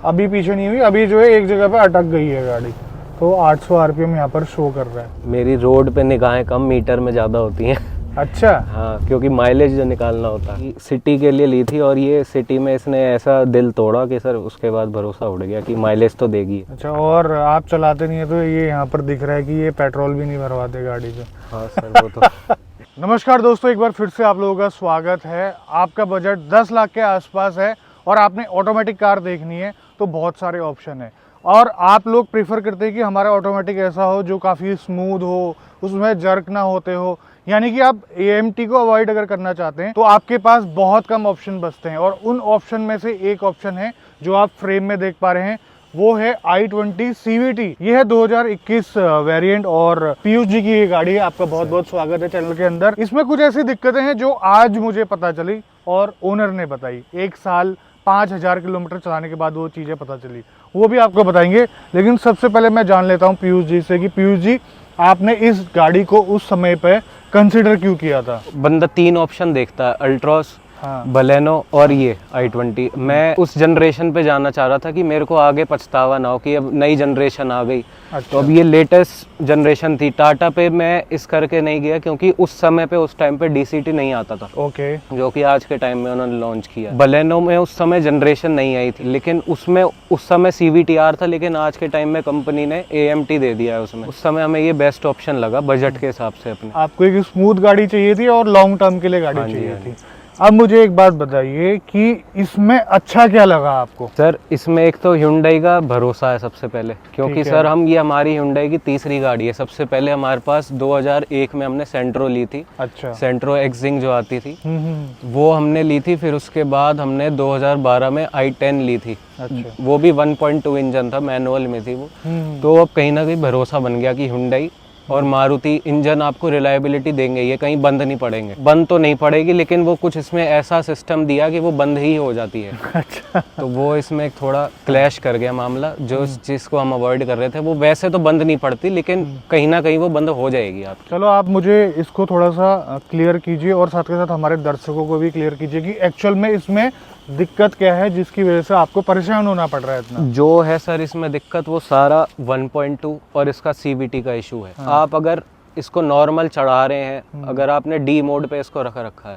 अभी पीछे नहीं हुई, अभी जो है एक जगह पे अटक गई है गाड़ी, तो 800 आरपीएम यहाँ पर शो कर रहा है। मेरी रोड पे निगाहें कम, मीटर में ज़्यादा होती हैं। अच्छा। हाँ, क्योंकि माइलेज जो निकालना होता है। सिटी के लिए ली थी और ये सिटी में इसने ऐसा दिल तोड़ा कि सर उसके बाद भरोसा उड़ गया कि माइलेज तो देगी। अच्छा, और आप चलाते नहीं है तो ये यहाँ पर दिख रहा है कि ये पेट्रोल भी नहीं भरवाते गाड़ी से। हाँ सर, वो तो नमस्कार दोस्तों, एक बार फिर से आप लोगों का स्वागत है। आपका बजट 10 लाख के आसपास है और आपने ऑटोमेटिक कार देखनी है तो बहुत सारे ऑप्शन है, और आप लोग प्रीफर करते हैं कि हमारा ऑटोमेटिक ऐसा हो जो काफ़ी स्मूथ हो, उसमें जर्क ना होते हो, यानी कि आप AMT को अवॉइड अगर करना चाहते हैं तो आपके पास बहुत कम ऑप्शन बचते हैं। और उन ऑप्शन में से एक ऑप्शन है जो आप फ्रेम में देख पा रहे हैं, वो है i20 CVT। ये है 2021 वेरिएंट और पीयूष जी की ये गाड़ी है। आपका बहुत बहुत स्वागत है चैनल के अंदर। इसमें कुछ ऐसी दिक्कतें हैं जो आज मुझे पता चली और ओनर ने बताई। 1 साल 5000 किलोमीटर चलाने के बाद वो चीज़ें पता चली, वो भी आपको बताएंगे। लेकिन सबसे पहले मैं जान लेता हूँ पीयूष जी से कि पीयूष जी, आपने इस गाड़ी को उस समय पे कंसिडर क्यों किया था? बंदा 3 ऑप्शन देखता है, अल्ट्रॉस, हाँ। बलेनो और ये i20। मैं उस जनरेशन पे जाना चाह रहा था कि मेरे को आगे पछतावा ना हो कि अब नई जनरेशन आ गई। अच्छा। तो अब ये लेटेस्ट जनरेशन थी। टाटा पे मैं इस करके नहीं गया क्योंकि उस समय पे उस टाइम पे DCT नहीं आता था, ओके। जो कि आज के टाइम में उन्होंने लॉन्च किया। बलेनो में उस समय जनरेशन नहीं आई थी, लेकिन उसमें उस समय CVTR था, लेकिन आज के टाइम में कंपनी ने AMT दे दिया है उसमें। उस समय हमें ये बेस्ट ऑप्शन लगा बजट के हिसाब से अपने। आपको एक स्मूथ गाड़ी चाहिए थी और लॉन्ग टर्म के लिए गाड़ी हाँ जी, चाहिए हाँ थी। अब मुझे एक बात बताइए कि इसमें अच्छा क्या लगा आपको? सर इसमें एक तो Hyundai का भरोसा है सबसे पहले, क्योंकि ठीक है। सर ये हमारी Hyundai की तीसरी गाड़ी है। सबसे पहले हमारे पास 2001 में हमने सेंट्रो ली थी। अच्छा। सेंट्रो एक्सिंग जो आती थी हम्म। वो हमने ली थी। फिर उसके बाद हमने 2012 में i10 ली थी। अच्छा। वो भी 1.2 इंजन था, मैनुअल में थी वो। हम्म। तो अब कहीं ना कहीं भरोसा बन गया कि Hyundai और मारुति इंजन आपको रिलायबिलिटी देंगे, ये कहीं बंद नहीं पड़ेंगे। बंद तो नहीं पड़ेगी, लेकिन वो कुछ इसमें ऐसा सिस्टम दिया कि वो बंद ही हो जाती है। अच्छा। तो वो इसमें एक थोड़ा क्लैश कर गया मामला, जो जिसको हम अवॉइड कर रहे थे। वो वैसे तो बंद नहीं पड़ती, लेकिन कहीं ना कहीं वो बंद हो जाएगी आप। चलो, आप मुझे इसको थोड़ा सा क्लियर कीजिए और साथ के साथ हमारे दर्शकों को भी क्लियर कीजिए कि एक्चुअल में इसमें दिक्कत क्या है जिसकी वजह से आपको परेशान होना पड़ रहा है इतना। जो है सर इसमें दिक्कत, वो सारा 1.2 और इसका CVT का इशू है। हाँ। आप अगर इसको नॉर्मल चढ़ा रहे हैं, अगर आपने D मोड पे इसको रखा है,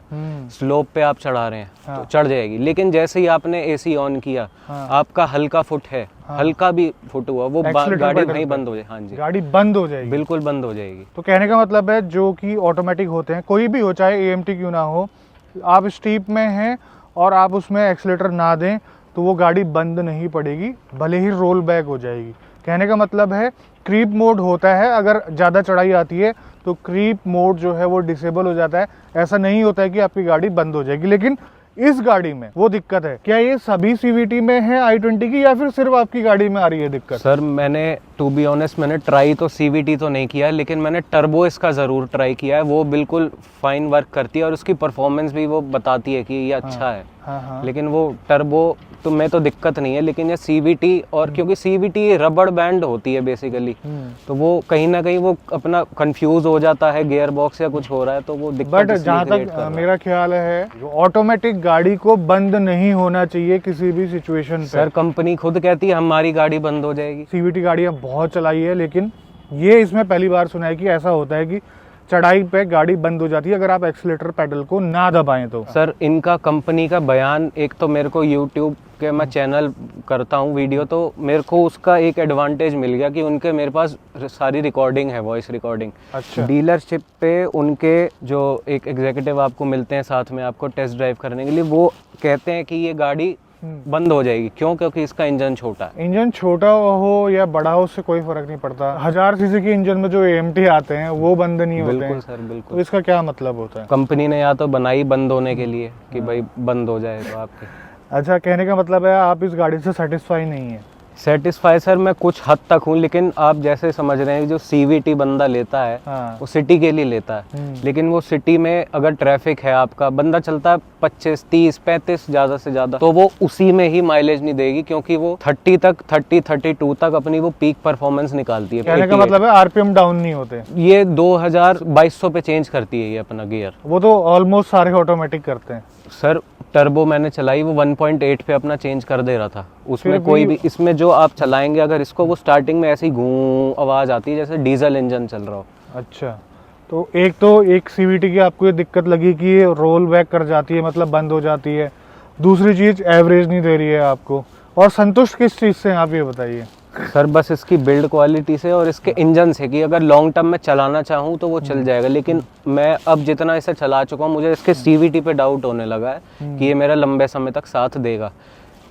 स्लोप पे आप चढ़ा रहे हैं हाँ। तो चढ़ जाएगी। लेकिन जैसे ही आपने AC ऑन किया, हाँ। आपका हल्का फुट है, हाँ। हल्का भी फुट हुआ, वो Accelerator गाड़ी pedal वहीं पे। बंद हो जाए। हाँ जी, गाड़ी बंद हो जाएगी। बिल्कुल बंद हो जाएगी। तो कहने का मतलब है जो कि ऑटोमेटिक होते हैं, कोई भी हो, चाहे AMT क्यों ना हो, आप स्टीप में हैं और आप उसमें एक्सीलेटर ना दें तो वो गाड़ी बंद नहीं पड़ेगी, भले ही रोल बैक हो जाएगी। कहने का मतलब है क्रीप मोड होता है, अगर ज़्यादा चढ़ाई आती है तो क्रीप मोड जो है वो डिसेबल हो जाता है। ऐसा नहीं होता है कि आपकी गाड़ी बंद हो जाएगी। लेकिन इस गाड़ी में वो दिक्कत है। क्या ये सभी CVT में है i20 की, या फिर सिर्फ आपकी गाड़ी में आ रही है दिक्कत? सर मैंने टू बी ऑनेस्ट मैंने ट्राई तो CVT तो नहीं किया है, लेकिन मैंने टर्बो इसका ज़रूर ट्राई किया है। वो बिल्कुल फाइन वर्क करती है और उसकी परफॉर्मेंस भी वो बताती है कि ये अच्छा है। हाँ हाँ। लेकिन वो टर्बो तो में तो दिक्कत नहीं है, लेकिन ये CVT, और क्योंकि CVT रबड़ बैंड होती है बेसिकली, तो वो कहीं ना कहीं वो अपना कंफ्यूज हो जाता है, गियर बॉक्स या कुछ हो रहा है तो वो दिक्कत बट इसलिए जहाँ create तक कर रहा है। मेरा ख्याल है, जो ऑटोमेटिक गाड़ी को बंद नहीं होना चाहिए किसी भी सिचुएशन पे। सर कंपनी खुद कहती है हमारी गाड़ी बंद हो जाएगी। CVT गाड़ियाँ बहुत चलाई है, लेकिन ये इसमें पहली बार सुना है कि ऐसा होता है कि चढ़ाई पे गाड़ी बंद हो जाती है अगर आप एक्सीलेटर पेडल को ना दबाएं तो। सर इनका कंपनी का बयान, एक तो मेरे को YouTube के मैं चैनल करता हूँ वीडियो, तो मेरे को उसका एक एडवांटेज मिल गया कि उनके मेरे पास सारी रिकॉर्डिंग है, वॉइस रिकॉर्डिंग। अच्छा। डीलरशिप पे उनके जो एक एग्जीक्यूटिव आपको मिलते हैं साथ में आपको टेस्ट ड्राइव करने के लिए, वो कहते हैं कि ये गाड़ी बंद हो जाएगी। क्यों? क्योंकि इसका इंजन छोटा है। इंजन छोटा हो या बड़ा हो उससे कोई फर्क नहीं पड़ता। 1000 सीसी के इंजन में जो AMT आते हैं वो बंद नहीं होते बिल्कुल हैं। सर, तो बिल्कुल। इसका क्या मतलब होता है? कंपनी ने या तो बनाई बंद होने के लिए कि भाई बंद हो जाए तो आपके। अच्छा, कहने का मतलब है आप इस गाड़ी से सेटिस्फाई नहीं है? सेटिस्फाई सर मैं कुछ हद तक हूँ, लेकिन आप जैसे समझ रहे हैं जो CVT बंदा लेता है हाँ। वो सिटी के लिए लेता है। लेकिन वो सिटी में अगर ट्रैफिक है, आपका बंदा चलता है 25, 30, 35 ज़्यादा से ज़्यादा, तो वो उसी में ही माइलेज नहीं देगी, क्योंकि वो 30 तक 32 तक अपनी वो पीक परफॉर्मेंस निकालती है। कहने का मतलब है RPM डाउन नहीं होते। ये 2200 पे चेंज करती है ये अपना गियर। वो तो ऑलमोस्ट सारे ऑटोमेटिक करते हैं। सर टर्बो मैंने चलाई वो 1.8 पे अपना चेंज कर दे रहा था, उसमें फिर कोई भी- भी इसमें जो आप चलाएंगे अगर इसको, वो स्टार्टिंग में ऐसी गूं आवाज़ आती है जैसे डीजल इंजन चल रहा हो। अच्छा, तो एक सीवीटी की आपको ये दिक्कत लगी कि ये रोल बैक कर जाती है, मतलब बंद हो जाती है। दूसरी चीज़ एवरेज नहीं दे रही है आपको। और संतुष्ट किस चीज़ से हैं आप, ये बताइए। सर बस इसकी बिल्ड क्वालिटी से और इसके इंजन से, कि अगर लॉन्ग टर्म में चलाना चाहूँ तो वो चल जाएगा, लेकिन मैं अब जितना इसे चला चुका हूँ मुझे इसके सीवीटी पे डाउट होने लगा है कि ये मेरा लंबे समय तक साथ देगा।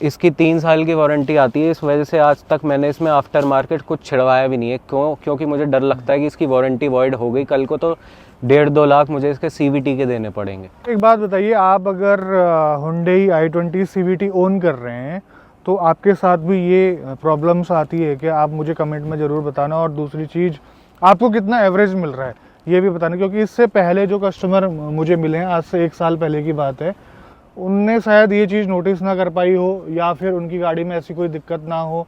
इसकी 3 साल की वारंटी आती है, इस वजह से आज तक मैंने इसमें आफ्टर मार्केट कुछ छिड़वाया भी नहीं है। क्योंकि मुझे डर लगता है कि इसकी वारंटी वॉइड हो गई कल को तो 1.5-2 लाख मुझे इसके सीवीटी के देने पड़ेंगे। एक बात बताइए, आप अगर Hyundai i20 सीवीटी ओन कर रहे हैं तो आपके साथ भी ये प्रॉब्लम्स आती है कि आप मुझे कमेंट में ज़रूर बताना। और दूसरी चीज़, आपको कितना एवरेज मिल रहा है ये भी बताना, क्योंकि इससे पहले जो कस्टमर मुझे मिले हैं, आज से 1 साल पहले की बात है, उनने शायद ये चीज़ नोटिस ना कर पाई हो, या फिर उनकी गाड़ी में ऐसी कोई दिक्कत ना हो।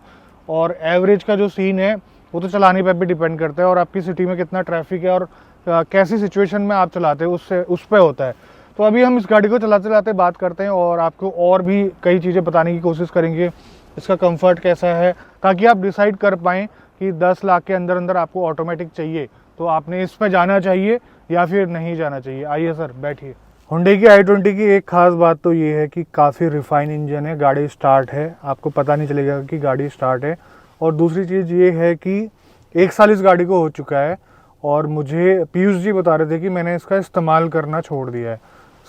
और एवरेज का जो सीन है वो तो चलाने पर भी डिपेंड करता है, और आपकी सिटी में कितना ट्रैफिक है और कैसी सिचुएशन में आप चलाते हो उस पर होता है। तो अभी हम इस गाड़ी को चलाते चलाते बात करते हैं और आपको और भी कई चीज़ें बताने की कोशिश करेंगे। इसका कंफर्ट कैसा है, ताकि आप डिसाइड कर पाएँ कि 10 लाख के अंदर अंदर आपको ऑटोमेटिक चाहिए तो आपने इस पर जाना चाहिए या फिर नहीं जाना चाहिए। आइए सर, बैठिए। Hyundai की i20 की एक खास बात तो ये है कि काफ़ी रिफाइन इंजन है, गाड़ी स्टार्ट है, आपको पता नहीं चलेगा कि गाड़ी स्टार्ट है। और दूसरी चीज़ ये है कि 1 साल इस गाड़ी को हो चुका है और मुझे पीयूष जी बता रहे थे कि मैंने इसका इस्तेमाल करना छोड़ दिया है।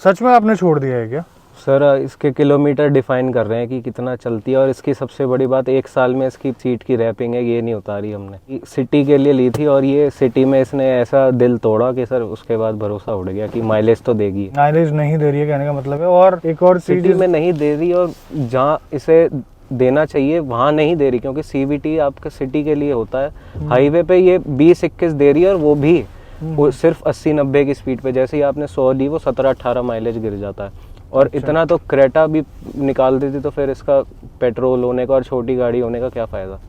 सच में आपने छोड़ दिया है क्या? सर इसके किलोमीटर डिफाइन कर रहे हैं कि कितना चलती है, और इसकी सबसे बड़ी बात 1 साल में इसकी सीट की रैपिंग है, ये नहीं उतारी हमने। सिटी के लिए ली थी और ये सिटी में इसने ऐसा दिल तोड़ा कि सर उसके बाद भरोसा उड़ गया कि माइलेज तो देगी। माइलेज नहीं दे रही है कहने का मतलब है। और एक और चीज़ सिटी में नहीं दे रही, और जहाँ इसे देना चाहिए वहाँ नहीं दे रही, क्योंकि सीवीटी आपके सिटी के लिए होता है। हाईवे पे ये 20-21 दे रही है, और वो भी वो सिर्फ 80-90 की स्पीड पे। जैसे ही आपने 100 ली वो 17-18 माइलेज गिर जाता है। और इतना तो क्रेटा भी निकाल देती, तो फिर इसका पेट्रोल होने का और छोटी गाड़ी होने का क्या फ़ायदा।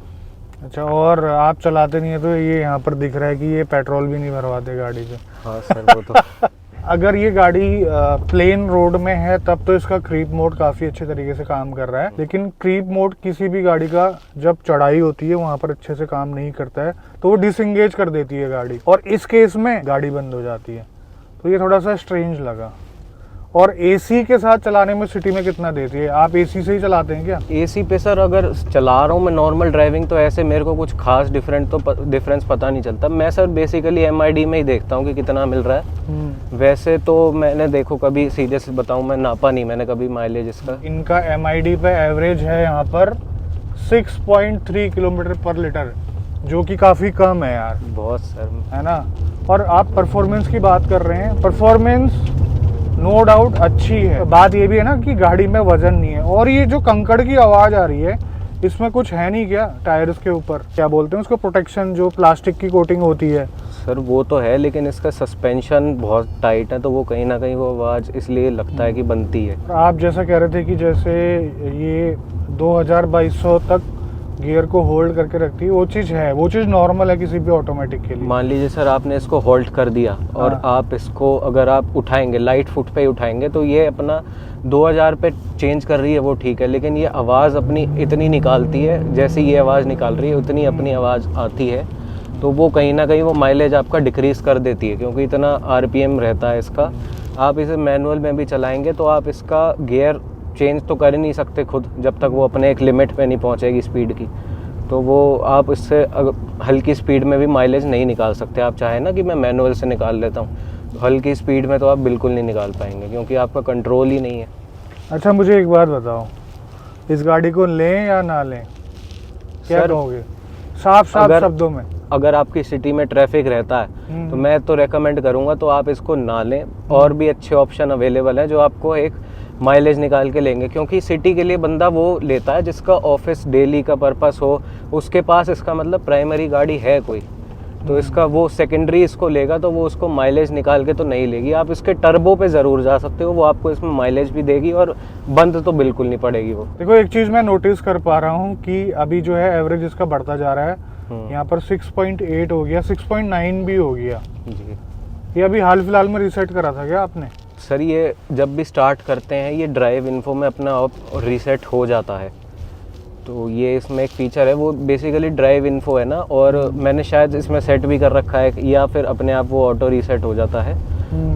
अच्छा, और आप चलाते नहीं है तो ये यहाँ पर दिख रहा है कि ये पेट्रोल भी नहीं भरवाते गाड़ी से। हाँ सर वो तो अगर ये गाड़ी प्लेन रोड में है तब तो इसका क्रीप मोड काफ़ी अच्छे तरीके से काम कर रहा है, लेकिन क्रीप मोड किसी भी गाड़ी का जब चढ़ाई होती है वहाँ पर अच्छे से काम नहीं करता है, तो वो डिसंगेज कर देती है गाड़ी, और इस केस में गाड़ी बंद हो जाती है। तो ये थोड़ा सा स्ट्रेंज लगा। और एसी के साथ चलाने में सिटी में कितना देती है? आप एसी से ही चलाते हैं क्या? एसी पे सर अगर चला रहा हूँ मैं नॉर्मल ड्राइविंग, तो ऐसे मेरे को कुछ खास डिफरेंस पता नहीं चलता। मैं सर बेसिकली एमआईडी में ही देखता हूँ कि कितना मिल रहा है। वैसे तो मैंने देखो कभी सीधे से बताऊँ, मैं नापा नहीं मैंने कभी माइलेज इसका। इनका एमआईडी पे एवरेज है यहाँ पर 6.3 किलोमीटर पर लीटर, जो कि काफ़ी कम है यार, बहुत सर, है ना। और आप परफॉर्मेंस की बात कर रहे हैं, परफॉर्मेंस नो डाउट अच्छी है। बात ये भी है ना कि गाड़ी में वजन नहीं है। और ये जो कंकड़ की आवाज़ आ रही है, इसमें कुछ है नहीं क्या टायर्स के ऊपर, क्या बोलते हैं उसको, प्रोटेक्शन, जो प्लास्टिक की कोटिंग होती है? सर वो तो है, लेकिन इसका सस्पेंशन बहुत टाइट है, तो वो कहीं ना कहीं वो आवाज़ इसलिए लगता है कि बनती है। आप जैसा कह रहे थे कि जैसे ये 2200 तक गियर को होल्ड करके रखती है, वो चीज़ है, वो चीज़ नॉर्मल है किसी भी ऑटोमेटिक के लिए। मान लीजिए सर आपने इसको होल्ड कर दिया और हाँ। आप इसको अगर आप उठाएंगे, लाइट फुट पे ही उठाएंगे, तो ये अपना 2000 पे चेंज कर रही है, वो ठीक है, लेकिन ये आवाज़ अपनी इतनी निकालती है, जैसे ये आवाज़ निकाल रही है उतनी अपनी आवाज़ आती है, तो वो कहीं ना कहीं वो माइलेज आपका डिक्रीज़ कर देती है, क्योंकि इतना आरपीएम रहता है इसका। आप इसे मैनुअल में भी चलाएंगे तो आप इसका गियर चेंज तो कर ही नहीं सकते खुद, जब तक वो अपने एक लिमिट पे नहीं पहुंचेगी स्पीड की। तो वो आप इससे हल्की स्पीड में भी माइलेज नहीं निकाल सकते। आप चाहें ना कि मैं मैनुअल से निकाल लेता हूँ, तो हल्की स्पीड में तो आप बिल्कुल नहीं निकाल पाएंगे, क्योंकि आपका कंट्रोल ही नहीं है। अच्छा, मुझे एक बात बताओ, इस गाड़ी को लें या ना लें, क्या सर, कहोगे साफ शब्दों में? अगर आपकी सिटी में ट्रैफिक रहता है तो मैं तो रेकमेंड करूंगा तो आप इसको ना लें। और भी अच्छे ऑप्शन अवेलेबल हैं जो आपको एक माइलेज निकाल के लेंगे, क्योंकि सिटी के लिए बंदा वो लेता है जिसका ऑफिस डेली का पर्पस हो, उसके पास इसका मतलब प्राइमरी गाड़ी है कोई, तो इसका वो सेकेंडरी इसको लेगा तो वो उसको माइलेज निकाल के तो नहीं लेगी। आप इसके टर्बो पे ज़रूर जा सकते हो, वो आपको इसमें माइलेज भी देगी और बंद तो बिल्कुल नहीं पड़ेगी वो। देखो, एक चीज़ मैं नोटिस कर पा रहा हूँ कि अभी जो है एवरेज इसका बढ़ता जा रहा है। यहाँ पर 6.8 हो गया, 6.9 भी हो गया जी। ये अभी हाल फिलहाल में रीसेट करा था क्या आपने? सर ये जब भी स्टार्ट करते हैं ये ड्राइव इन्फो में अपना आप रीसेट हो जाता है। तो ये इसमें एक फीचर है, वो बेसिकली ड्राइव इन्फो है ना, और मैंने शायद इसमें सेट भी कर रखा है या फिर अपने आप वो ऑटो रीसेट हो जाता है।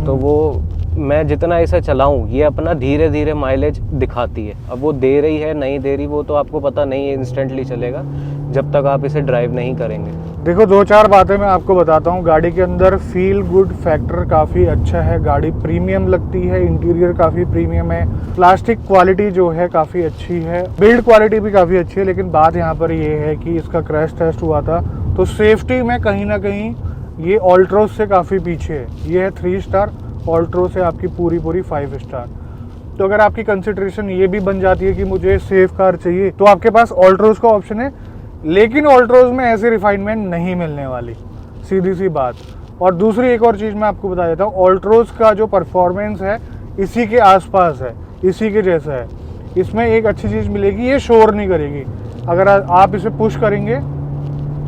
तो वो मैं जितना इसे चलाऊं ये अपना धीरे धीरे माइलेज दिखाती है। अब वो दे रही है नहीं दे रही वो तो आपको पता नहीं है, इंस्टेंटली चलेगा जब तक आप इसे ड्राइव नहीं करेंगे। देखो 2-4 बातें मैं आपको बताता हूँ। गाड़ी के अंदर फील गुड फैक्टर काफ़ी अच्छा है, गाड़ी प्रीमियम लगती है, इंटीरियर काफ़ी प्रीमियम है, प्लास्टिक क्वालिटी जो है काफ़ी अच्छी है, बिल्ड क्वालिटी भी काफ़ी अच्छी है। लेकिन बात यहाँ पर ये है कि इसका क्रैश टेस्ट हुआ था तो सेफ्टी में कहीं ना कहीं ये ऑल्ट्रोज से काफ़ी पीछे है। ये है 3 स्टार, ऑल्ट्रो से आपकी पूरी 5 स्टार। तो अगर आपकी कंसिडरेशन ये भी बन जाती है कि मुझे सेफ कार चाहिए तो आपके पास ऑल्ट्रोज का ऑप्शन है, लेकिन ऑल्ट्रोज में ऐसी रिफाइनमेंट नहीं मिलने वाली, सीधी सी बात। और दूसरी एक और चीज़ मैं आपको बता देता हूँ, ऑल्ट्रोज का जो परफॉर्मेंस है इसी के आसपास है, इसी के जैसा है। इसमें एक अच्छी चीज़ मिलेगी, ये शोर नहीं करेगी। अगर आप इसे पुश करेंगे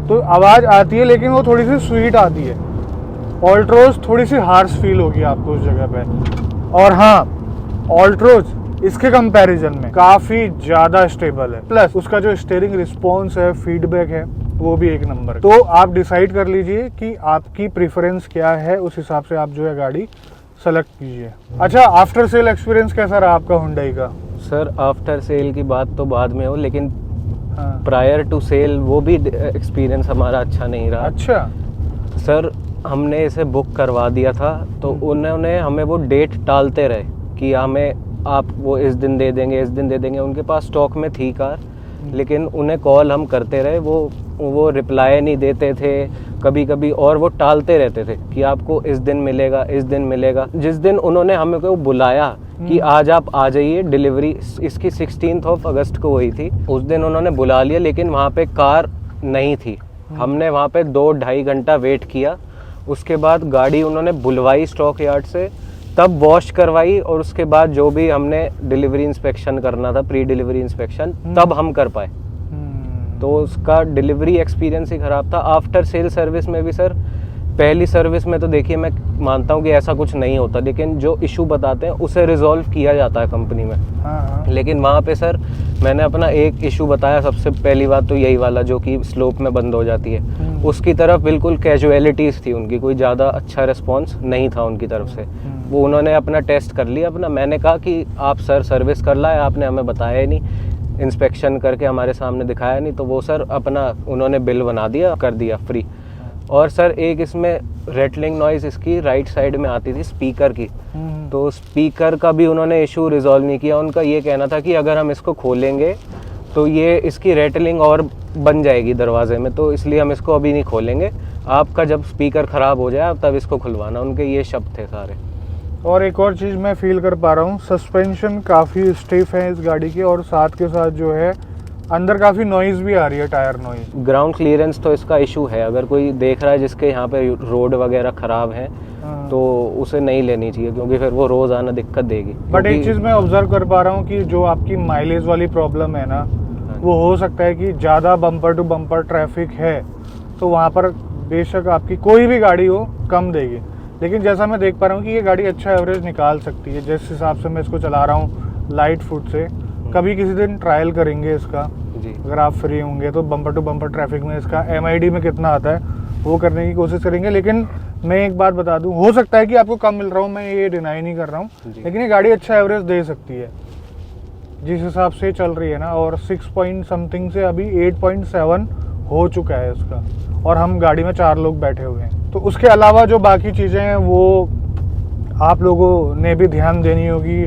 तो आवाज़ आती है लेकिन वो थोड़ी सी स्वीट आती है। ऑल्ट्रोज थोड़ी सी हार्श फील होगी आपको उस जगह पे। और हाँ, ऑल्ट्रोज इसके कंपैरिजन में काफ़ी ज़्यादा स्टेबल है, प्लस उसका जो स्टीयरिंग रिस्पॉन्स है, फीडबैक है, वो भी एक नंबर। तो आप डिसाइड कर लीजिए कि आपकी प्रेफरेंस क्या है, उस हिसाब से आप जो है गाड़ी सेलेक्ट कीजिए। अच्छा, आफ्टर सेल एक्सपीरियंस कैसा रहा आपका हुंडई का? सर आफ्टर सेल की बात तो बाद में हो, लेकिन हाँ। प्रायर टू सेल वो भी एक्सपीरियंस हमारा अच्छा नहीं रहा। अच्छा सर हमने इसे बुक करवा दिया था तो उन्होंने हमें वो डेट टालते रहे कि हमें आप वो इस दिन दे देंगे, इस दिन दे देंगे। उनके पास स्टॉक में थी कार, लेकिन उन्हें कॉल हम करते रहे, वो रिप्लाई नहीं देते थे कभी कभी, और वो टालते रहते थे कि आपको इस दिन मिलेगा, इस दिन मिलेगा। जिस दिन उन्होंने हमें को बुलाया कि आज आप आ जाइए, डिलीवरी इसकी 16 अगस्त को हुई थी, उस दिन उन्होंने बुला लिया, लेकिन वहाँ पे कार नहीं थी। हमने वहाँ पे 2-2.5 घंटा वेट किया। उसके बाद गाड़ी उन्होंने बुलवाई स्टॉक यार्ड से, तब वॉश करवाई, और उसके बाद जो भी हमने डिलीवरी इंस्पेक्शन करना था, प्री डिलीवरी इंस्पेक्शन, तब हम कर पाए। तो उसका डिलीवरी एक्सपीरियंस ही ख़राब था। आफ्टर सेल सर्विस में भी सर, पहली सर्विस में तो देखिए मैं मानता हूँ कि ऐसा कुछ नहीं होता, लेकिन जो इशू बताते हैं उसे रिजॉल्व किया जाता है कंपनी में। हाँ। लेकिन वहाँ पे सर मैंने अपना एक इशू बताया, सबसे पहली बात तो यही वाला जो कि स्लोप में बंद हो जाती है, उसकी तरफ बिल्कुल कैजुअलिटीज़ थी उनकी, कोई ज़्यादा अच्छा रिस्पॉन्स नहीं था उनकी तरफ से। वो उन्होंने अपना टेस्ट कर लिया अपना, मैंने कहा कि आप सर सर्विस कर लाए, आपने हमें बताया ही नहीं, इंस्पेक्शन करके हमारे सामने दिखाया नहीं, तो वो सर अपना उन्होंने बिल बना दिया, कर दिया फ्री। और सर एक इसमें रेटलिंग नॉइज़ इसकी राइट साइड में आती थी स्पीकर की, तो स्पीकर का भी उन्होंने इशू रिजॉल्व नहीं किया। उनका ये कहना था कि अगर हम इसको खोलेंगे तो ये इसकी रेटलिंग और बन जाएगी दरवाजे में, तो इसलिए हम इसको अभी नहीं खोलेंगे, आपका जब स्पीकर ख़राब हो जाए तब इसको खुलवाना। उनके ये शब्द थे सारे। और एक और चीज़ मैं फील कर पा रहा हूँ, सस्पेंशन काफ़ी स्टिफ है इस गाड़ी की, और साथ के साथ जो है अंदर काफ़ी नॉइज़ भी आ रही है, टायर नॉइज़। ग्राउंड क्लियरेंस तो इसका इशू है, अगर कोई देख रहा है जिसके यहाँ पे रोड वगैरह ख़राब है तो उसे नहीं लेनी चाहिए, क्योंकि फिर वो रोज़ आना दिक्कत देगी। बट एक चीज़ मैं ऑब्जर्व कर पा रहा हूँ कि जो आपकी माइलेज वाली प्रॉब्लम है ना, वो हो सकता है कि ज़्यादा बम्पर टू बम्पर ट्रैफिक है तो वहाँ पर बेशक आपकी कोई भी गाड़ी हो कम देगी, लेकिन जैसा मैं देख पा रहा हूँ कि ये गाड़ी अच्छा एवरेज निकाल सकती है। जिस हिसाब से मैं इसको चला रहा हूँ लाइट फुट से, कभी किसी दिन ट्रायल करेंगे इसका जी। अगर आप फ्री होंगे तो बम्पर टू बम्पर ट्रैफिक में इसका MID में कितना आता है वो करने की कोशिश करेंगे। लेकिन मैं एक बात बता दूं, हो सकता है कि आपको कम मिल रहा हूँ, मैं ये डिनाई नहीं कर रहा हूँ, लेकिन ये गाड़ी अच्छा एवरेज दे सकती है जिस हिसाब से चल रही है ना। और 6 पॉइंट समथिंग से अभी 8.7 हो चुका है इसका, और हम गाड़ी में 4 लोग बैठे हुए हैं। तो उसके अलावा जो बाकी चीज़ें हैं वो आप लोगों ने भी ध्यान देनी होगी।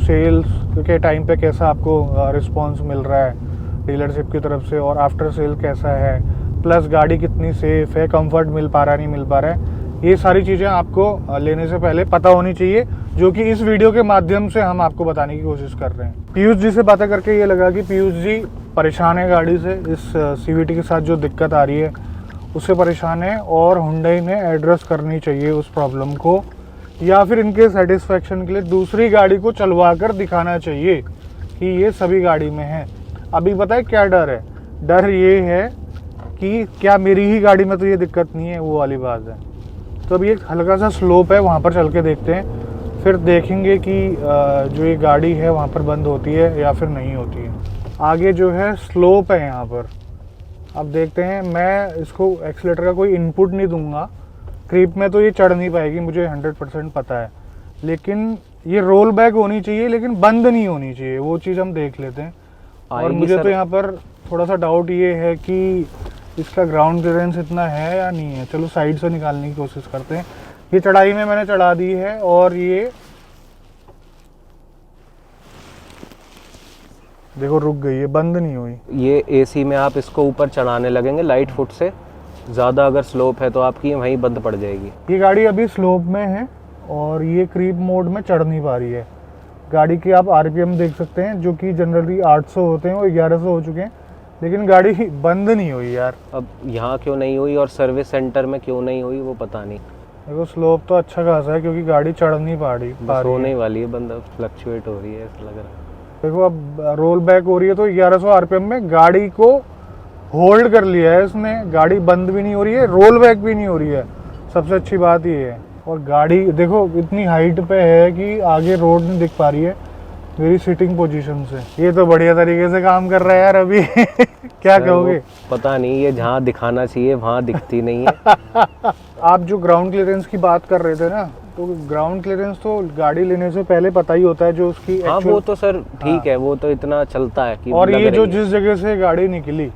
सेल्स के टाइम पे कैसा आपको रिस्पॉन्स मिल रहा है डीलरशिप की तरफ से, और आफ्टर सेल कैसा है, प्लस गाड़ी कितनी सेफ है, कंफर्ट मिल पा रहा है नहीं मिल पा रहा है, ये सारी चीज़ें आपको लेने से पहले पता होनी चाहिए, जो कि इस वीडियो के माध्यम से हम आपको बताने की कोशिश कर रहे हैं। पीयूष जी से बातें करके ये लगा कि पीयूष जी परेशान है गाड़ी से, इस CVT के साथ जो दिक्कत आ रही है उससे परेशान है, और हुंडई ने एड्रेस करनी चाहिए उस प्रॉब्लम को, या फिर इनके सेटिस्फेक्शन के लिए दूसरी गाड़ी को चलवा कर दिखाना चाहिए कि ये सभी गाड़ी में है। अभी पता है क्या डर है? डर ये है कि क्या मेरी ही गाड़ी में तो ये दिक्कत नहीं है, वो वाली बात है। तो अभी एक हल्का सा स्लोप है, वहाँ पर चल के देखते हैं, फिर देखेंगे कि जो ये गाड़ी है वहाँ पर बंद होती है या फिर नहीं होती है। आगे जो है स्लोप है यहाँ पर, अब देखते हैं। मैं इसको एक्सीलेटर का कोई इनपुट नहीं दूंगा, क्रीप में तो ये चढ़ नहीं पाएगी, मुझे 100% पता है। लेकिन ये रोल बैक होनी चाहिए, लेकिन बंद नहीं होनी चाहिए, वो चीज़ हम देख लेते हैं। और मुझे तो यहाँ पर थोड़ा सा डाउट ये है कि इसका ग्राउंड क्लियरेंस इतना है या नहीं है। चलो साइड से निकालने की कोशिश करते हैं। ये चढ़ाई में मैंने चढ़ा दी है और ये देखो रुक गई है, बंद नहीं हुई। ये एसी में आप इसको ऊपर चढ़ाने लगेंगे लाइट फुट से, ज़्यादा अगर स्लोप है तो आपकी वहीं बंद पड़ जाएगी। ये गाड़ी अभी स्लोप में है और ये क्रीप मोड में चढ़ नहीं पा रही है। गाड़ी की आप आरपीएम देख सकते हैं, जो कि जनरली 800 होते हैं, वो 1100 हो चुके हैं, लेकिन गाड़ी बंद नहीं हुई यार। अब यहाँ क्यों नहीं हुई और सर्विस सेंटर में क्यों नहीं हुई वो पता नहीं। देखो स्लोप तो अच्छा खासा है क्योंकि गाड़ी चढ़ नहीं पा रही बस होने ही वाली है, बंद फ्लक्चुएट हो रही है ऐसा लग रहा है। देखो अब रोल बैक हो रही है तो 1100 आरपीएम में गाड़ी को होल्ड कर लिया है इसने। गाड़ी बंद भी नहीं हो रही है, रोल बैक भी नहीं हो रही है, सबसे अच्छी बात ये है। और गाड़ी देखो इतनी हाइट पे है कि आगे रोड नहीं दिख पा रही है मेरी सिटिंग पोजीशन से। ये तो बढ़िया तरीके से काम कर रहा है यार अभी क्या कहोगे? पता नहीं, ये जहाँ दिखाना चाहिए वहाँ दिखती नहीं है। आप जो ग्राउंड क्लियरेंस की बात कर रहे थे ना, तो ग्राउंड क्लियरेंस तो गाड़ी लेने से पहले पता ही होता है जो उसकी हाँ वो तो सर ठीक है, वो तो इतना चलता है कि और ये जो जिस जगह से गाड़ी निकली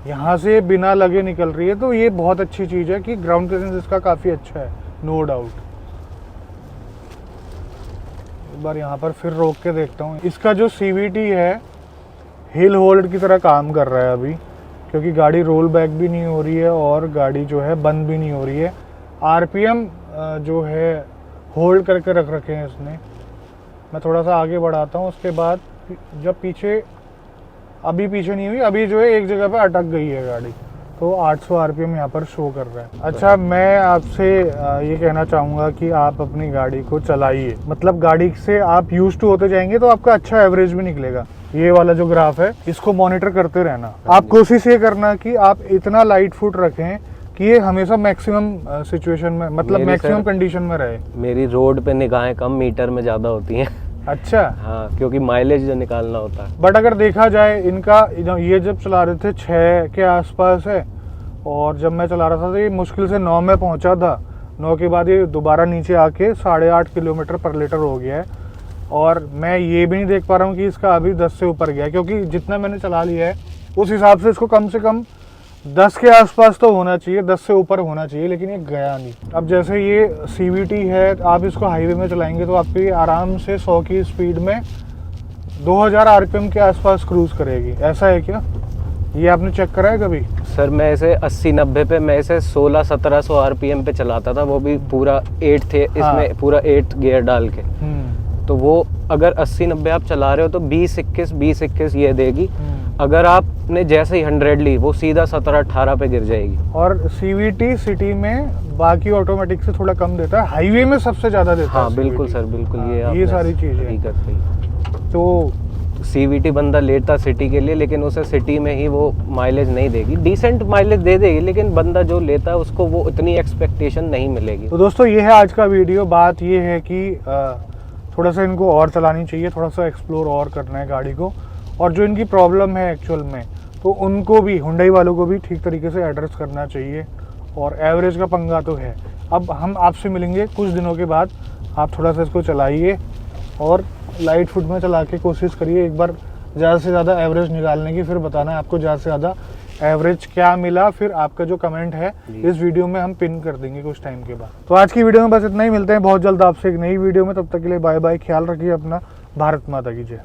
यहाँ से बिना लगे निकल रही है, तो ये बहुत अच्छी चीज़ है कि ग्राउंड क्लियरेंस इसका काफ़ी अच्छा है, नो डाउट। एक बार यहाँ पर फिर रोक के देखता हूँ। इसका जो सीवीटी है हिल होल्ड की तरह काम कर रहा है अभी, क्योंकि गाड़ी रोल बैक भी नहीं हो रही है और गाड़ी जो है बंद भी नहीं हो रही है। आरपीएम जो है होल्ड करके रख रखे हैं इसने। मैं थोड़ा सा आगे बढ़ाता हूँ, उसके बाद जब पीछे, अभी पीछे नहीं हुई, अभी जो है एक जगह पे अटक गई है गाड़ी, तो 800 आरपीएम यहाँ पर शो कर रहा है। अच्छा, मैं आपसे ये कहना चाहूँगा कि आप अपनी गाड़ी को चलाइए, मतलब गाड़ी से आप यूज्ड टू होते जाएंगे तो आपका अच्छा एवरेज भी निकलेगा। ये वाला जो ग्राफ है इसको मॉनिटर करते रहना। आप कोशिश ये करना कि आप इतना लाइट फुट रखें कि ये हमेशा मैक्सिमम सिचुएशन में, मतलब मैक्सिमम कंडीशन में रहे। मेरी रोड पे निगाहें कम, मीटर में ज़्यादा होती हैं। अच्छा हाँ, क्योंकि माइलेज जो निकालना होता है। बट अगर देखा जाए इनका, ये जब चला रहे थे 6 के आसपास है, और जब मैं चला रहा था तो ये मुश्किल से 9 में पहुंचा था। 9 के बाद ये दोबारा नीचे आके 8.5 किलोमीटर पर लीटर हो गया है। और मैं ये भी नहीं देख पा रहा हूँ कि इसका अभी 10 से ऊपर गया, क्योंकि जितना मैंने चला लिया है उस हिसाब से इसको कम से कम 10 के आसपास तो होना चाहिए, 10 से ऊपर होना चाहिए, लेकिन ये गया नहीं। अब जैसे ये सीवीटी है, आप इसको हाईवे में चलाएंगे तो आपकी आराम से 100 की स्पीड में 2000 आरपीएम के आसपास क्रूज करेगी। ऐसा है क्या? ये आपने चेक करा है कभी? सर मैं इसे 80-90 पे, मैं इसे 1600-1700 आरपीएम पे चलाता था, वो भी पूरा 8 थे इसमें, पूरा 8 गियर डाल के। तो वो अगर 80-90 आप चला रहे हो तो 20-21 ये देगी। अगर आपने जैसे ही 100 ली वो सीधा 17-18 पे गिर जाएगी। और सीवीटी सिटी में बाकी ऑटोमेटिक से थोड़ा कम देता है, हाईवे में सबसे ज्यादा देता है। हाँ बिल्कुल सर, बिल्कुल। ये सारी चीजें हकीकत है। तो सीवीटी बंदा लेता सिटी के लिए, लेकिन उसे सिटी में ही वो माइलेज नहीं देगी, डिसेंट माइलेज दे देगी, लेकिन बंदा जो लेता है उसको वो इतनी एक्सपेक्टेशन नहीं मिलेगी। तो दोस्तों ये है आज का वीडियो। बात ये है कि थोड़ा सा इनको और चलानी चाहिए, थोड़ा सा एक्सप्लोर और करना है गाड़ी को, और जो इनकी प्रॉब्लम है एक्चुअल में, तो उनको भी, हुंडई वालों को भी ठीक तरीके से एड्रेस करना चाहिए। और एवरेज का पंगा तो है। अब हम आपसे मिलेंगे कुछ दिनों के बाद, आप थोड़ा सा इसको चलाइए और लाइट फुट में चला के कोशिश करिए एक बार ज़्यादा से ज़्यादा एवरेज निकालने की, फिर बताना है आपको ज़्यादा से ज़्यादा एवरेज क्या मिला। फिर आपका जो कमेंट है इस वीडियो में हम पिन कर देंगे कुछ टाइम के बाद। तो आज की वीडियो में बस इतना ही, मिलते हैं बहुत जल्द आपसे एक नई वीडियो में। तब तक के लिए बाय बाय, ख्याल रखिए अपना। भारत माता की जय।